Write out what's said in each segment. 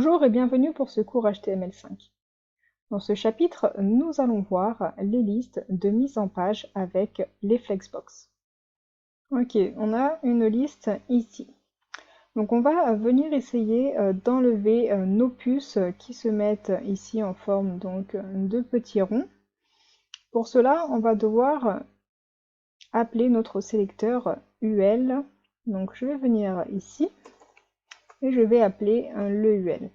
Bonjour et bienvenue pour ce cours HTML5. Dans ce chapitre, nous allons voir les listes de mise en page avec les Flexbox. Ok, on a une liste ici. Donc on va venir essayer d'enlever nos puces qui se mettent ici en forme donc, de petits ronds. Pour cela, on va devoir appeler notre sélecteur UL. Donc je vais venir ici et je vais appeler le UL.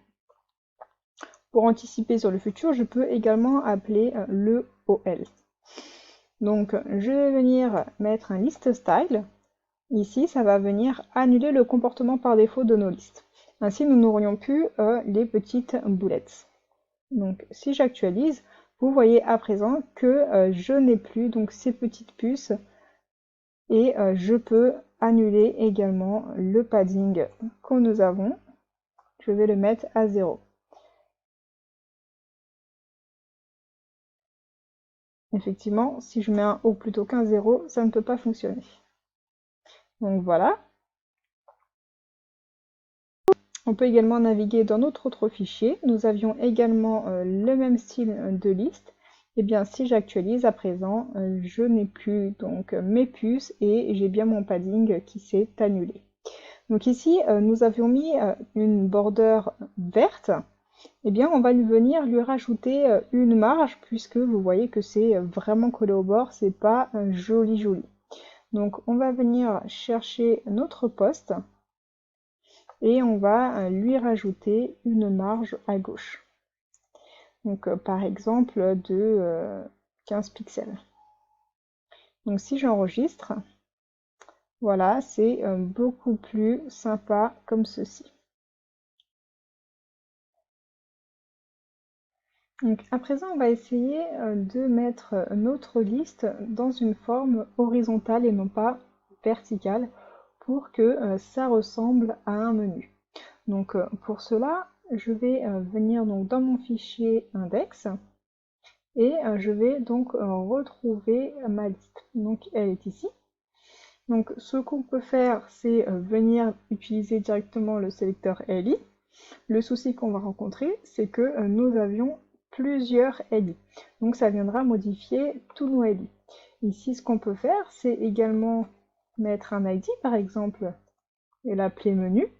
Pour anticiper sur le futur, je peux également appeler le OL. Donc, je vais venir mettre un list style. Ici, ça va venir annuler le comportement par défaut de nos listes. Ainsi, nous n'aurions plus les petites boulettes. Donc, si j'actualise, vous voyez à présent que je n'ai plus donc ces petites puces et je peux annuler également le padding que nous avons. Je vais le mettre à 0. Effectivement, si je mets un O plutôt qu'un 0, ça ne peut pas fonctionner. Donc voilà. On peut également naviguer dans notre autre fichier. Nous avions également le même style de liste. Et bien si j'actualise à présent, je n'ai plus donc mes puces et j'ai bien mon padding qui s'est annulé. Donc ici, nous avions mis une border verte. Eh bien, on va venir lui rajouter une marge puisque vous voyez que c'est vraiment collé au bord, c'est pas joli joli. Donc, on va venir chercher notre poste et on va lui rajouter une marge à gauche. Donc, par exemple, de 15 pixels. Donc, si j'enregistre, voilà, c'est beaucoup plus sympa comme ceci. Donc à présent, on va essayer de mettre notre liste dans une forme horizontale et non pas verticale pour que ça ressemble à un menu. Donc pour cela, je vais venir donc dans mon fichier index et je vais donc retrouver ma liste. Donc elle est ici. Donc ce qu'on peut faire, c'est venir utiliser directement le sélecteur LI. Le souci qu'on va rencontrer, c'est que nous avions plusieurs LI. Donc ça viendra modifier tous nos LI. Ici, ce qu'on peut faire, c'est également mettre un ID, par exemple, et l'appeler menu,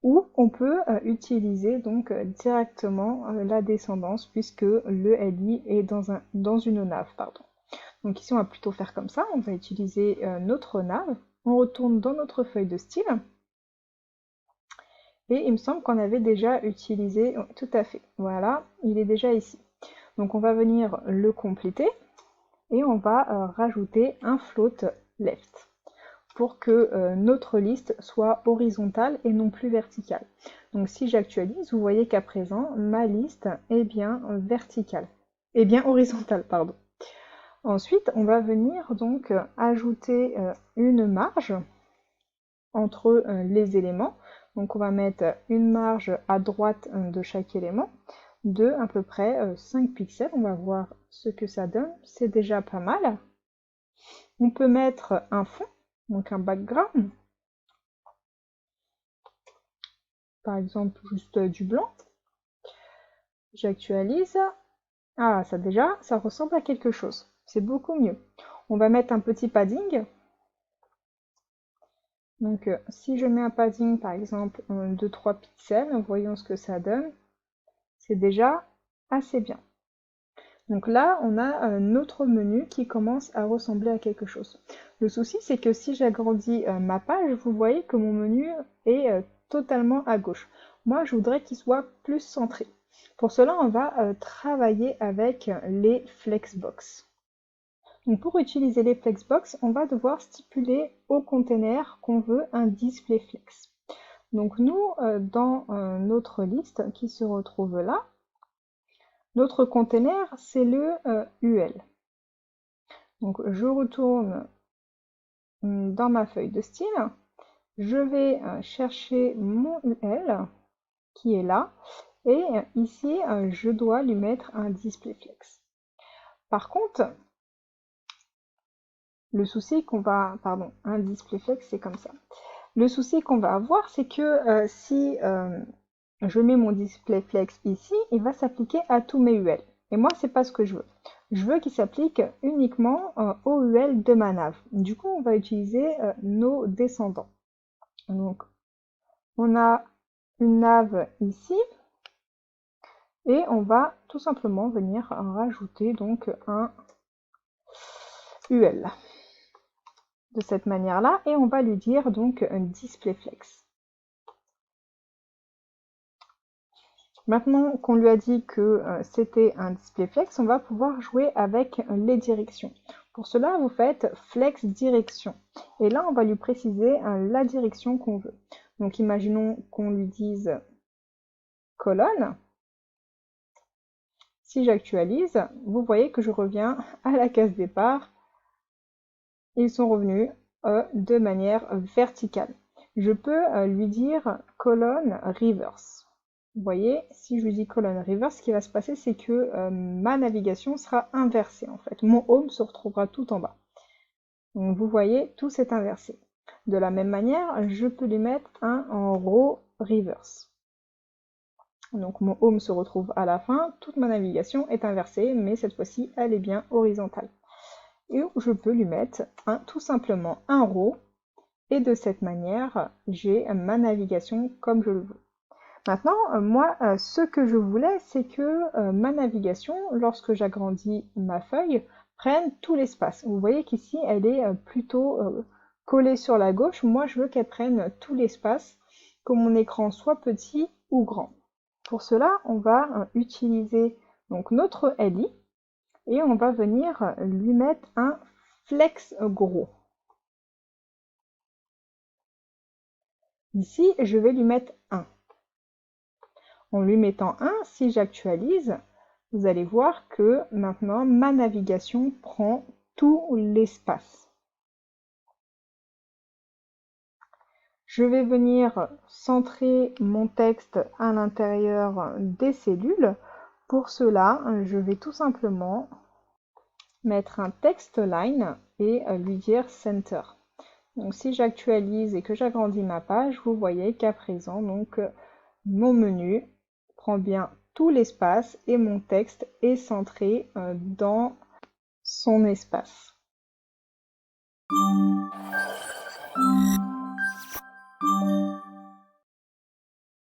ou on peut utiliser donc directement la descendance, puisque le LI est dans une nav. Pardon. Donc ici, on va plutôt faire comme ça, on va utiliser notre nav, on retourne dans notre feuille de style, et il me semble qu'on avait déjà utilisé, tout à fait, voilà, il est déjà ici. Donc on va venir le compléter et on va rajouter un float left pour que notre liste soit horizontale et non plus verticale. Donc si j'actualise, vous voyez qu'à présent, ma liste est bien verticale, est bien horizontale, pardon. Ensuite, on va venir donc ajouter une marge entre les éléments. Donc on va mettre une marge à droite de chaque élément de à peu près 5 pixels. On va voir ce que ça donne. C'est déjà pas mal. On peut mettre un fond, donc un background. Par exemple, juste du blanc. J'actualise. Ah, ça déjà, ça ressemble à quelque chose. C'est beaucoup mieux. On va mettre un petit padding. Donc, si je mets un padding, par exemple, de 3 pixels, voyons ce que ça donne. C'est déjà assez bien. Donc là, on a notre menu qui commence à ressembler à quelque chose. Le souci, c'est que si j'agrandis ma page, vous voyez que mon menu est totalement à gauche. Moi, je voudrais qu'il soit plus centré. Pour cela, on va travailler avec les Flexbox. Donc pour utiliser les Flexbox, on va devoir stipuler au container qu'on veut un display flex. Donc nous, dans notre liste qui se retrouve là, notre container, c'est le UL. Donc je retourne dans ma feuille de style, je vais chercher mon UL qui est là, et ici je dois lui mettre un display flex. Par contre, le souci qu'on va, pardon, un display flex c'est comme ça. Le souci qu'on va avoir, c'est que si je mets mon display flex ici, il va s'appliquer à tous mes UL. Et moi, c'est pas ce que je veux. Je veux qu'il s'applique uniquement aux UL de ma nav. Du coup, on va utiliser nos descendants. Donc, on a une nav ici, et on va tout simplement venir rajouter donc un UL de cette manière-là, et on va lui dire donc un display flex. Maintenant qu'on lui a dit que c'était un display flex, on va pouvoir jouer avec les directions. Pour cela, vous faites flex direction. Et là, on va lui préciser la direction qu'on veut. Donc, imaginons qu'on lui dise colonne. Si j'actualise, vous voyez que je reviens à la case départ. Ils sont revenus de manière verticale. Je peux lui dire colonne reverse. Vous voyez, si je lui dis colonne reverse, ce qui va se passer, c'est que ma navigation sera inversée en fait. Mon home se retrouvera tout en bas. Donc vous voyez, tout s'est inversé. De la même manière, je peux lui mettre un en row reverse. Donc mon home se retrouve à la fin, toute ma navigation est inversée, mais cette fois-ci, elle est bien horizontale. Et je peux lui mettre tout simplement un row, et de cette manière, j'ai ma navigation comme je le veux. Maintenant, moi, ce que je voulais, c'est que ma navigation, lorsque j'agrandis ma feuille, prenne tout l'espace. Vous voyez qu'ici, elle est plutôt collée sur la gauche. Moi, je veux qu'elle prenne tout l'espace, que mon écran soit petit ou grand. Pour cela, on va utiliser donc notre LI et on va venir lui mettre un flex gros. Ici, je vais lui mettre 1. En lui mettant 1, si j'actualise, vous allez voir que maintenant ma navigation prend tout l'espace. Je vais venir centrer mon texte à l'intérieur des cellules. Pour cela, je vais tout simplement mettre un text line et lui dire center. Donc si j'actualise et que j'agrandis ma page, vous voyez qu'à présent, donc mon menu prend bien tout l'espace et mon texte est centré dans son espace.